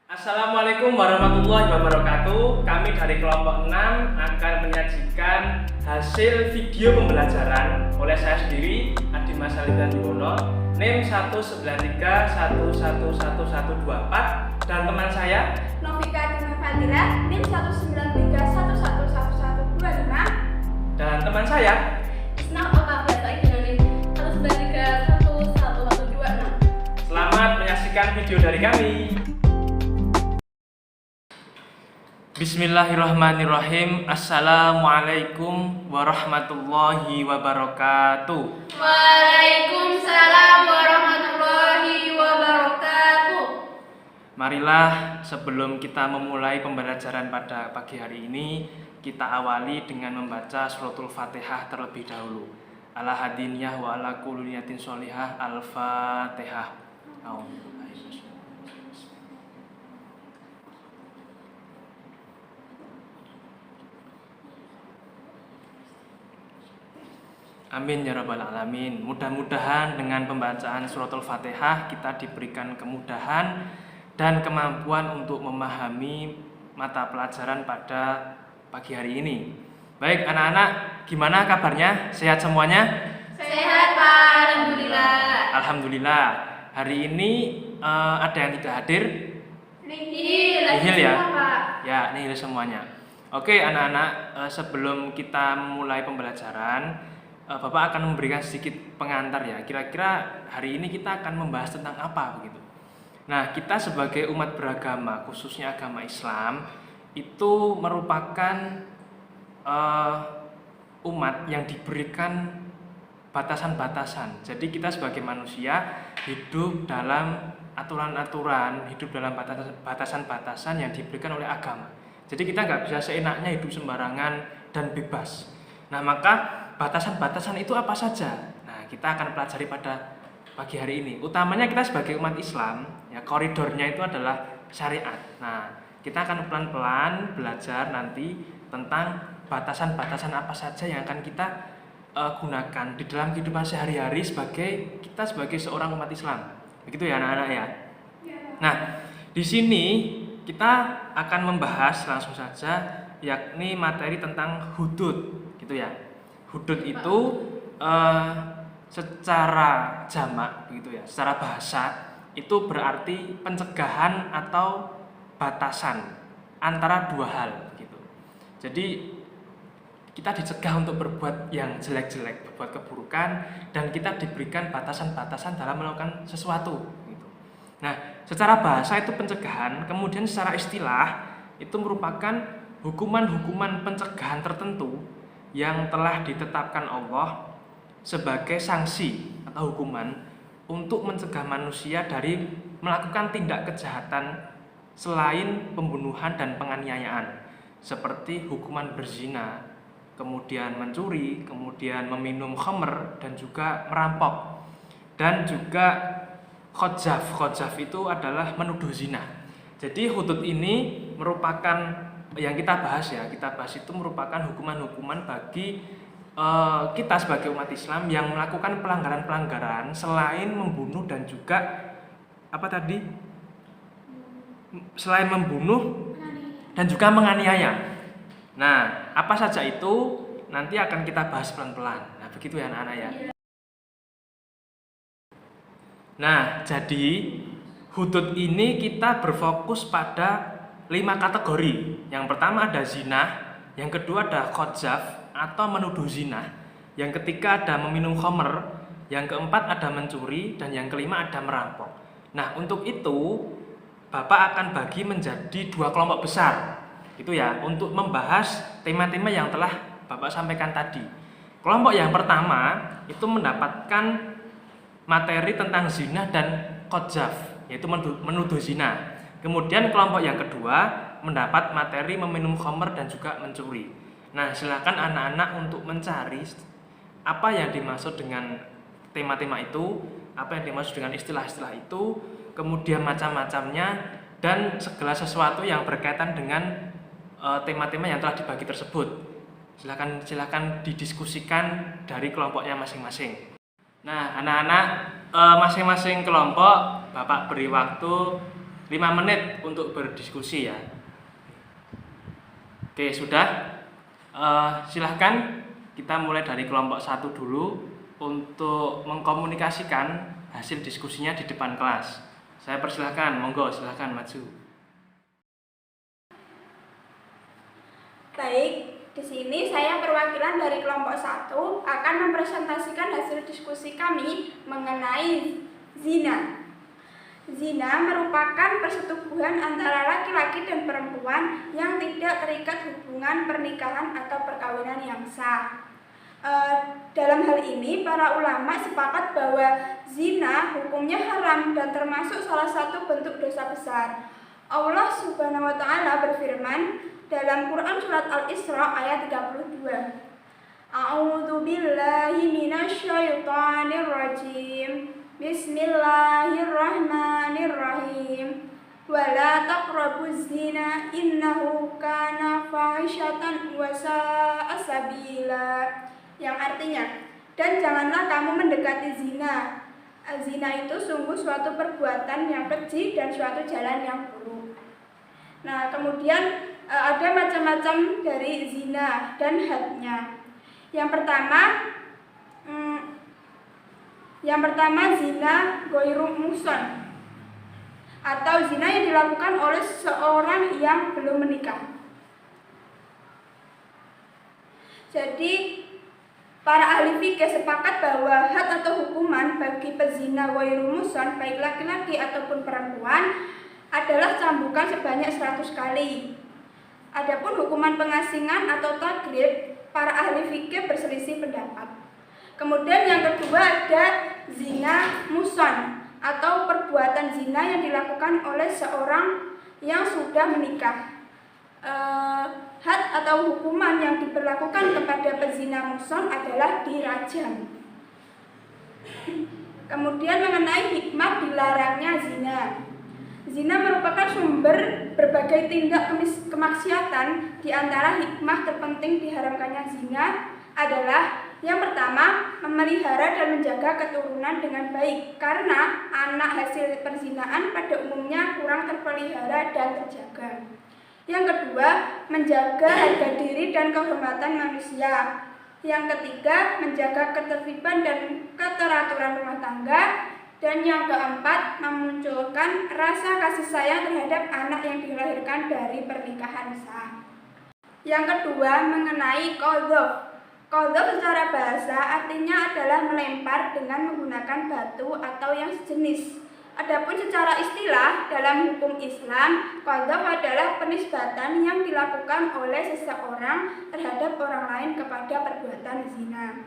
Assalamualaikum warahmatullahi wabarakatuh. Kami dari kelompok 6 akan menyajikan hasil video pembelajaran oleh saya sendiri, Adi Mas Alidan Yuwono, NIM 193111124, dan teman saya Novika Tina Fadila, NIM 193111125, dan teman saya Isna Oktaviasa dengan NIM 193111126. Selamat menyaksikan video dari kami. Bismillahirrahmanirrahim. Assalamualaikum warahmatullahi wabarakatuh. Waalaikumsalam warahmatullahi wabarakatuh. Marilah sebelum kita memulai pembelajaran pada pagi hari ini, kita awali dengan membaca suratul Fatihah terlebih dahulu. Ala hadiniyah wa ala kulli niyatin sholihah. Al-Fatihah. Amin ya rabbal alamin. Mudah-mudahan dengan pembacaan suratul Fatihah kita diberikan kemudahan dan kemampuan untuk memahami mata pelajaran pada pagi hari ini. Baik anak-anak, gimana kabarnya? Sehat semuanya? Sehat Pak, Alhamdulillah. Alhamdulillah. Hari ini ada yang tidak hadir? Nihil ya? Pak. Ya, nihil semuanya. Oke anak-anak, sebelum kita mulai pembelajaran, Bapak akan memberikan sedikit pengantar ya. Kira-kira hari ini kita akan membahas tentang apa begitu. Nah, kita sebagai umat beragama, khususnya agama Islam, itu merupakan umat yang diberikan batasan-batasan. Jadi kita sebagai manusia hidup dalam aturan-aturan, hidup dalam batasan-batasan yang diberikan oleh agama. Jadi kita nggak bisa seenaknya hidup sembarangan dan bebas. Nah, maka batasan-batasan itu apa saja? Nah, kita akan pelajari pada pagi hari ini. Utamanya kita sebagai umat Islam, ya koridornya itu adalah syariat. Nah, kita akan pelan-pelan belajar nanti tentang batasan-batasan apa saja yang akan kita gunakan di dalam kehidupan sehari-hari sebagai seorang umat Islam. Begitu ya anak-anak ya. Nah, di sini kita akan membahas langsung saja yakni materi tentang hudud, gitu ya. Hudud itu secara jamak begitu ya, secara bahasa itu berarti pencegahan atau batasan antara dua hal begitu. Jadi kita dicegah untuk berbuat yang jelek-jelek, berbuat keburukan, dan kita diberikan batasan-batasan dalam melakukan sesuatu gitu. Nah, secara bahasa itu pencegahan, kemudian secara istilah itu merupakan hukuman-hukuman pencegahan tertentu yang telah ditetapkan Allah sebagai sanksi atau hukuman untuk mencegah manusia dari melakukan tindak kejahatan selain pembunuhan dan penganiayaan, seperti hukuman berzina, kemudian mencuri, kemudian meminum khamr, dan juga merampok, dan juga khojaf. Khojaf itu adalah menuduh zina. Jadi hudud ini merupakan yang kita bahas itu merupakan hukuman-hukuman bagi kita sebagai umat Islam yang melakukan pelanggaran-pelanggaran selain membunuh dan juga selain membunuh dan juga menganiaya. Nah, apa saja itu nanti akan kita bahas pelan-pelan. Nah, begitu ya anak-anak ya. Nah, jadi hudud ini kita berfokus pada 5 kategori. Yang pertama ada zina, yang kedua ada khojaf atau menuduh zina, yang ketiga ada meminum khamr, yang keempat ada mencuri, dan yang kelima ada merampok. Nah, untuk itu Bapak akan bagi menjadi 2 kelompok besar itu ya, untuk membahas tema-tema yang telah Bapak sampaikan tadi. Kelompok yang pertama itu mendapatkan materi tentang zina dan khojaf, yaitu menuduh zina. Kemudian kelompok yang kedua mendapat materi meminum khamr dan juga mencuri. Nah, silakan anak-anak untuk mencari apa yang dimaksud dengan tema-tema itu, apa yang dimaksud dengan istilah-istilah itu, kemudian macam-macamnya, dan segala sesuatu yang berkaitan dengan tema-tema yang telah dibagi tersebut. Silakan didiskusikan dari kelompoknya masing-masing. Nah, anak-anak, masing-masing kelompok Bapak beri waktu 5 menit untuk berdiskusi ya. Oke, sudah. Silahkan kita mulai dari kelompok 1 dulu untuk mengkomunikasikan hasil diskusinya di depan kelas. Saya persilahkan, monggo silahkan maju. Baik, di sini saya perwakilan dari kelompok 1 akan mempresentasikan hasil diskusi kami mengenai zina. Zina merupakan persetubuhan antara laki-laki dan perempuan yang tidak terikat hubungan pernikahan atau perkawinan yang sah. Dalam hal ini, para ulama sepakat bahwa zina hukumnya haram dan termasuk salah satu bentuk dosa besar. Allah Subhanahu wa Ta'ala berfirman dalam Quran Surat Al-Isra ayat 32. A'udzu billahi minasyaitonir rajim. Bismillahirrahmanirrahim. Wala taqrabuz zina innahu kana fahisyatan wa sa'a sabila. Yang artinya, dan janganlah kamu mendekati zina. Zina itu sungguh suatu perbuatan yang keji dan suatu jalan yang buruk. Nah, kemudian ada macam-macam dari zina dan hadnya. Yang pertama zina ghairu muhsan atau zina yang dilakukan oleh seseorang yang belum menikah. Jadi para ahli fikih sepakat bahwa had atau hukuman bagi pezina ghairu muhsan baik laki-laki ataupun perempuan adalah cambukan sebanyak 100 kali. Adapun hukuman pengasingan atau tagrib, para ahli fikih berselisih pendapat. Kemudian yang kedua ada zina muhsan atau perbuatan zina yang dilakukan oleh seorang yang sudah menikah. Had atau hukuman yang diberlakukan kepada pezina muhsan adalah dirajam. Kemudian mengenai hikmah dilarangnya zina. Zina merupakan sumber berbagai tindak kemaksiatan. Di antara hikmah terpenting diharamkannya zina adalah yang pertama, memelihara dan menjaga keturunan dengan baik, karena anak hasil perzinaan pada umumnya kurang terpelihara dan terjaga. Yang kedua, menjaga harga diri dan kehormatan manusia. Yang ketiga, menjaga ketertiban dan keteraturan rumah tangga. Dan yang keempat, memunculkan rasa kasih sayang terhadap anak yang dilahirkan dari pernikahan sah. Yang kedua, mengenai qadhaf. Qadhaf secara bahasa artinya adalah melempar dengan menggunakan batu atau yang sejenis. Adapun secara istilah dalam hukum Islam, qadhaf adalah penisbatan yang dilakukan oleh seseorang terhadap orang lain kepada perbuatan zina.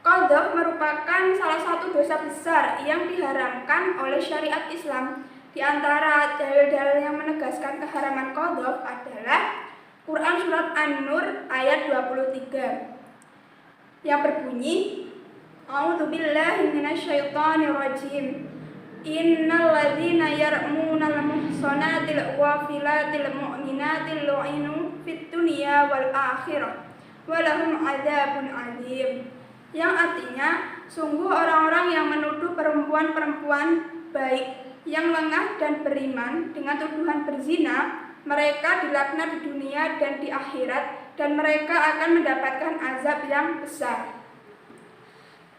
Qadhaf merupakan salah satu dosa besar yang diharamkan oleh syariat Islam. Di antara dalil-dalil yang menegaskan keharaman qadhaf adalah Quran Surat An-Nur ayat 23 yang berbunyi, A'udzu billahi minasyaitonir rajim. Innal ladzina yarmunal muhsanatil ghafilatil mu'minatil lu'inu fid dunya wal akhirah wa lahum adzabun adzim. Yang artinya, sungguh orang-orang yang menuduh perempuan-perempuan baik yang lengah dan beriman dengan tuduhan berzina, mereka dilaknat di dunia dan di akhirat, dan mereka akan mendapatkan azab yang besar.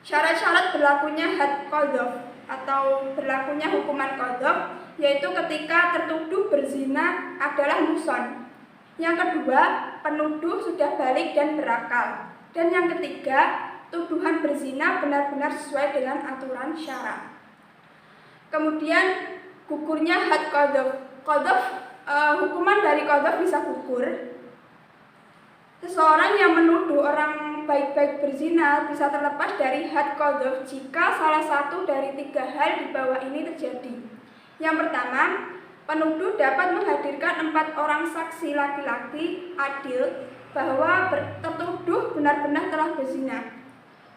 Syarat-syarat berlakunya had qadhaf atau berlakunya hukuman qadhaf yaitu ketika tertuduh berzina adalah muhsan. Yang kedua, penuduh sudah balik dan berakal. Dan yang ketiga, tuduhan berzina benar-benar sesuai dengan aturan syara. Kemudian gugurnya had qadhaf. Hukuman dari qadhaf bisa gugur. Seseorang yang menuduh orang baik-baik berzina bisa terlepas dari had qadhaf jika salah satu dari 3 hal di bawah ini terjadi. Yang pertama, penuduh dapat menghadirkan 4 orang saksi laki-laki adil bahwa tertuduh benar-benar telah berzina.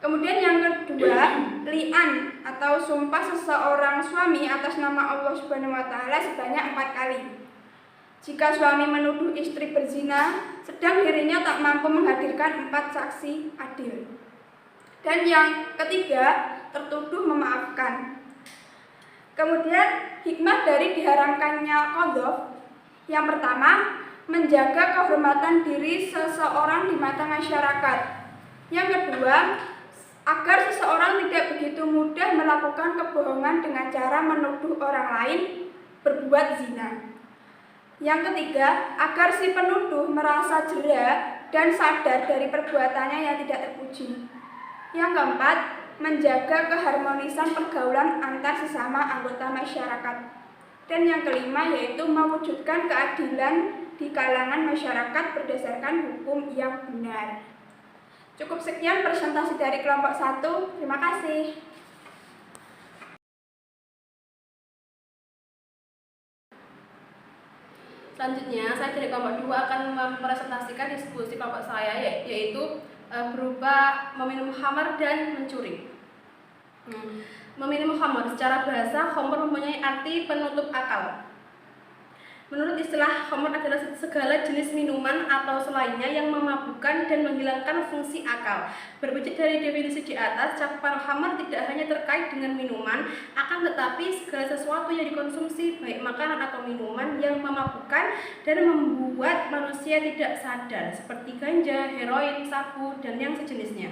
Kemudian yang kedua, li'an atau sumpah seseorang suami atas nama Allah Subhanahu wa Ta'ala sebanyak 4 kali. Jika suami menuduh istri berzina, sedang dirinya tak mampu menghadirkan 4 saksi adil. Dan yang ketiga, tertuduh memaafkan. Kemudian hikmah dari diharamkannya qadhaf yang pertama, menjaga kehormatan diri seseorang di mata masyarakat. Yang kedua, agar seseorang tidak begitu mudah melakukan kebohongan dengan cara menuduh orang lain berbuat zina. Yang ketiga, agar si penuduh merasa jera dan sadar dari perbuatannya yang tidak terpuji. Yang keempat, menjaga keharmonisan pergaulan antar sesama anggota masyarakat. Dan yang kelima yaitu mewujudkan keadilan di kalangan masyarakat berdasarkan hukum yang benar. Cukup sekian presentasi dari kelompok 1. Terima kasih. Selanjutnya, saya dari kelompok 2 akan mempresentasikan diskusi kelompok saya yaitu berupa meminum khamar dan mencuri. Meminum khamar secara bahasa, khamar mempunyai arti penutup akal. Menurut istilah, khamar adalah segala jenis minuman atau selainnya yang memabukkan dan menghilangkan fungsi akal. Berbeda dari definisi di atas, cakupan khamar tidak hanya terkait dengan minuman, akan tetapi segala sesuatu yang dikonsumsi, baik makanan atau minuman yang memabukkan dan membuat manusia tidak sadar, seperti ganja, heroin, sabu, dan yang sejenisnya.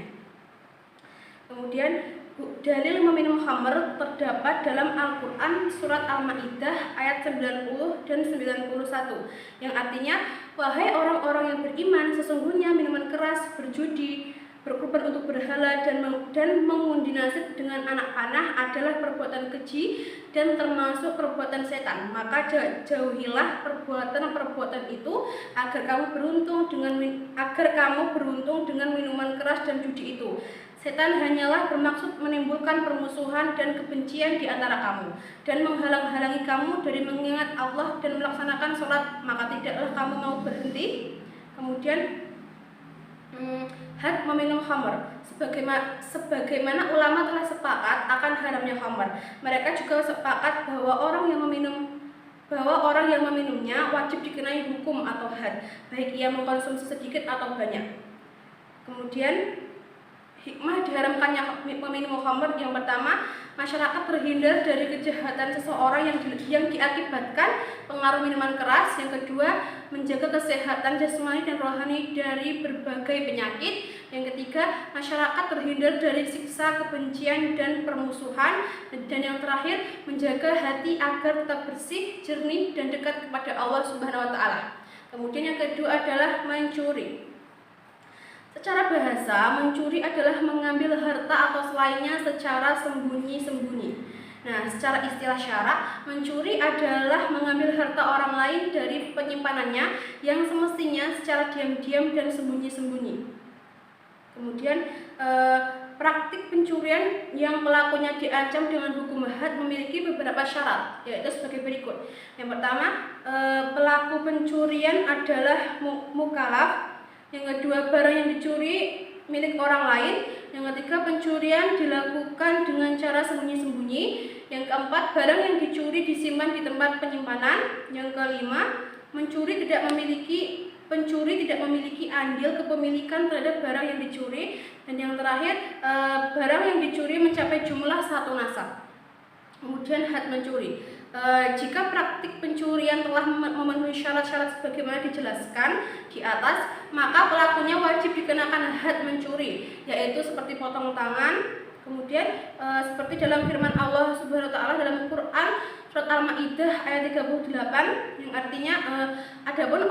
Kemudian, dalil meminum khamr terdapat dalam Al-Quran surat Al-Ma'idah ayat 90 dan 91 yang artinya, wahai orang-orang yang beriman, sesungguhnya minuman keras, berjudi, berkorban untuk berhala dan mengundi nasib dengan anak panah adalah perbuatan keji dan termasuk perbuatan setan. Maka jauhilah perbuatan-perbuatan itu agar kamu beruntung dengan minuman keras dan judi itu. Setan hanyalah bermaksud menimbulkan permusuhan dan kebencian di antara kamu dan menghalang-halangi kamu dari mengingat Allah dan melaksanakan sholat, maka tidaklah kamu mau berhenti. Kemudian had meminum khamr, sebagaimana ulama telah sepakat akan haramnya khamr. Mereka juga sepakat bahwa orang yang meminumnya wajib dikenai hukum atau had, baik ia mengkonsumsi sedikit atau banyak. Kemudian hikmah diharamkannya meminum khamr yang pertama, masyarakat terhindar dari kejahatan seseorang yang diakibatkan pengaruh minuman keras. Yang kedua, menjaga kesehatan jasmani dan rohani dari berbagai penyakit. Yang ketiga, masyarakat terhindar dari siksa, kebencian, dan permusuhan. Dan yang terakhir, menjaga hati agar tetap bersih, jernih, dan dekat kepada Allah Subhanahu wa Ta'ala. Kemudian yang kedua adalah mencuri. Secara bahasa, mencuri adalah mengambil harta atau selainnya secara sembunyi-sembunyi. Nah, secara istilah syara, mencuri adalah mengambil harta orang lain dari penyimpanannya yang semestinya secara diam-diam dan sembunyi-sembunyi. Kemudian, praktik pencurian yang pelakunya diancam dengan hukum had memiliki beberapa syarat, yaitu sebagai berikut. Yang pertama, pelaku pencurian adalah mukallaf. Yang kedua, barang yang dicuri milik orang lain. Yang ketiga, pencurian dilakukan dengan cara sembunyi-sembunyi. Yang keempat, barang yang dicuri disimpan di tempat penyimpanan. Yang kelima, pencuri tidak memiliki andil kepemilikan terhadap barang yang dicuri. Dan yang terakhir, barang yang dicuri mencapai jumlah 1 nasab. Kemudian had mencuri. Jika praktik pencurian telah memenuhi syarat-syarat sebagaimana dijelaskan di atas, maka pelakunya wajib dikenakan had mencuri, yaitu seperti potong tangan. Kemudian seperti dalam firman Allah Subhanahu wa Ta'ala dalam Quran surat Al-Ma'idah ayat 38 yang artinya adapun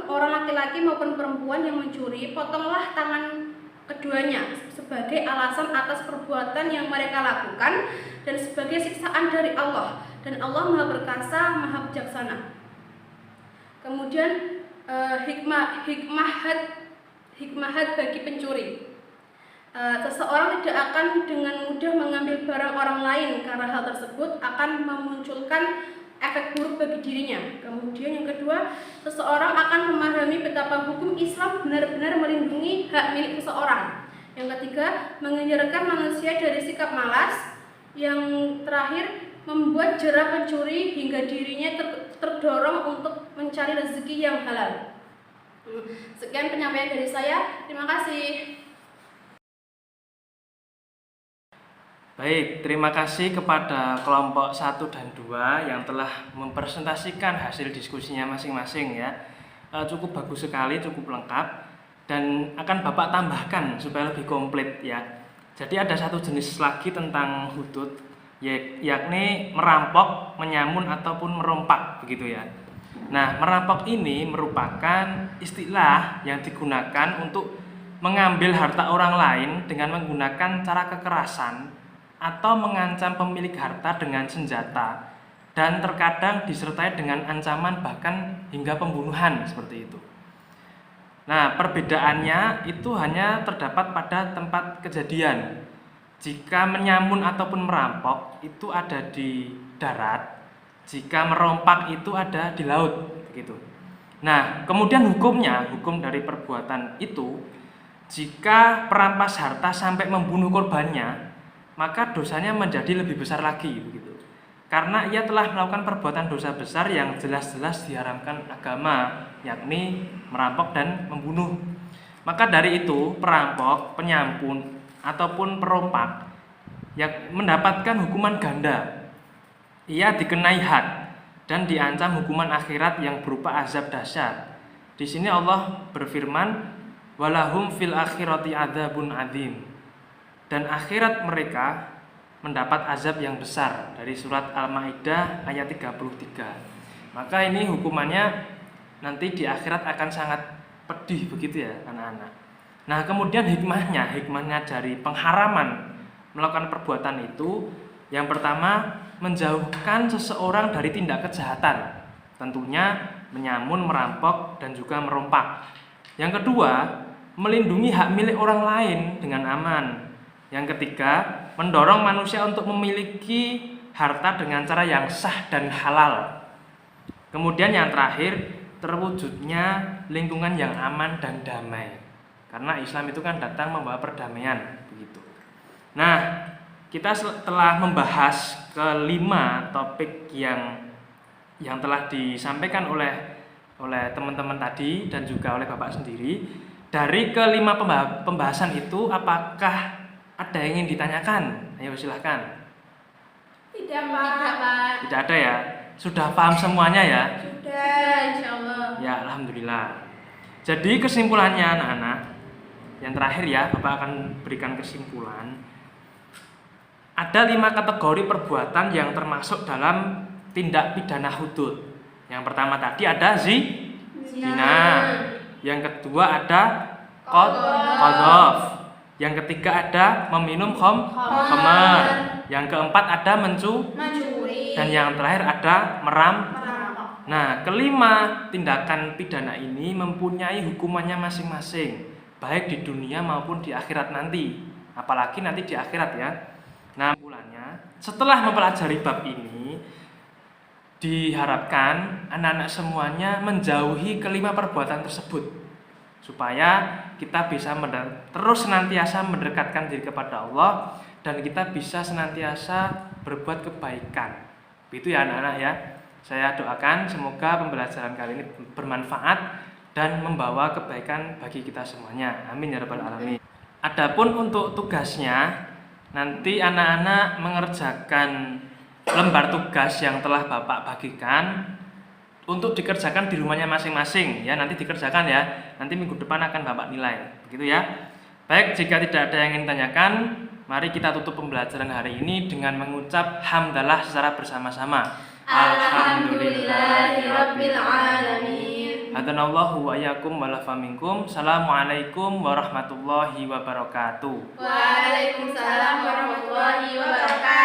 orang laki-laki maupun perempuan yang mencuri, potonglah tangan keduanya sebagai alasan atas perbuatan yang mereka lakukan dan sebagai siksaan dari Allah, dan Allah Maha Perkasa, Maha Bijaksana. Kemudian hikmah had bagi pencuri. Seseorang tidak akan dengan mudah mengambil barang orang lain karena hal tersebut akan memunculkan efek buruk bagi dirinya. Kemudian yang kedua, seseorang akan memahami betapa hukum Islam benar-benar melindungi hak milik seseorang. Yang ketiga, menghindarkan manusia dari sikap malas. Yang terakhir, membuat jera pencuri hingga dirinya terdorong untuk mencari rezeki yang halal. Sekian penyampaian dari saya. Terima kasih. Baik, terima kasih kepada kelompok 1 dan 2 yang telah mempresentasikan hasil diskusinya masing-masing ya. Cukup bagus sekali, cukup lengkap, dan akan Bapak tambahkan supaya lebih komplit ya. Jadi ada satu jenis lagi tentang hudud, yakni merampok, menyamun ataupun merompak begitu ya. Nah, merampok ini merupakan istilah yang digunakan untuk mengambil harta orang lain dengan menggunakan cara kekerasan atau mengancam pemilik harta dengan senjata, dan terkadang disertai dengan ancaman bahkan hingga pembunuhan seperti itu. Nah, perbedaannya itu hanya terdapat pada tempat kejadian. Jika menyamun ataupun merampok itu ada di darat, jika merompak itu ada di laut begitu. Nah, kemudian hukum dari perbuatan itu, jika perampas harta sampai membunuh korbannya, maka dosanya menjadi lebih besar lagi begitu. Karena ia telah melakukan perbuatan dosa besar yang jelas-jelas diharamkan agama, yakni merampok dan membunuh. Maka dari itu, perampok, penyamun ataupun perompak yang mendapatkan hukuman ganda. Ia dikenai had dan diancam hukuman akhirat yang berupa azab dahsyat. Di sini Allah berfirman, walahum fil akhirati adzabun adzim. Dan akhirat mereka mendapat azab yang besar, dari surat Al-Maidah ayat 33. Maka ini hukumannya nanti di akhirat akan sangat pedih begitu ya anak-anak. Nah, kemudian hikmahnya dari pengharaman melakukan perbuatan itu, yang pertama menjauhkan seseorang dari tindak kejahatan, tentunya menyamun, merampok dan juga merompak. Yang kedua, melindungi hak milik orang lain dengan aman. Yang ketiga, mendorong manusia untuk memiliki harta dengan cara yang sah dan halal. Kemudian yang terakhir, terwujudnya lingkungan yang aman dan damai. Karena Islam itu kan datang membawa perdamaian begitu. Nah, kita telah membahas kelima topik yang telah disampaikan oleh teman-teman tadi dan juga oleh Bapak sendiri. Dari kelima pembahasan itu, apakah ada yang ingin ditanyakan? Ayo silahkan. Tidak, Pak. Tidak ada ya? Sudah paham semuanya ya? Sudah, insyaallah. Ya, alhamdulillah. Jadi kesimpulannya anak-anak, yang terakhir ya, Bapak akan berikan kesimpulan. Ada 5 kategori perbuatan yang termasuk dalam tindak pidana hudud. Yang pertama tadi ada zina. Yang kedua ada qadhaf. Yang ketiga ada meminum khamar. Yang keempat ada mencuri. Dan yang terakhir ada merampok. Nah, kelima tindakan pidana ini mempunyai hukumannya masing-masing, baik di dunia maupun di akhirat nanti. Apalagi nanti di akhirat ya. Nah, kesimpulannya, setelah mempelajari bab ini, diharapkan anak-anak semuanya menjauhi kelima perbuatan tersebut, supaya kita bisa terus senantiasa mendekatkan diri kepada Allah, dan kita bisa senantiasa berbuat kebaikan. Begitu ya anak-anak ya. Saya doakan semoga pembelajaran kali ini bermanfaat dan membawa kebaikan bagi kita semuanya. Amin ya rabbal alamin. Adapun untuk tugasnya, nanti anak-anak mengerjakan lembar tugas yang telah Bapak bagikan untuk dikerjakan di rumahnya masing-masing ya. Nanti dikerjakan ya. Nanti minggu depan akan Bapak nilai. Begitu ya. Baik, jika tidak ada yang ingin tanyakan, mari kita tutup pembelajaran hari ini dengan mengucap hamdalah secara bersama-sama. Alhamdulillahirabbil alamin. Hadanallahu wa iyyakum wa lafa minkum. Assalamualaikum warahmatullahi wabarakatuh. Waalaikumsalam warahmatullahi wabarakatuh.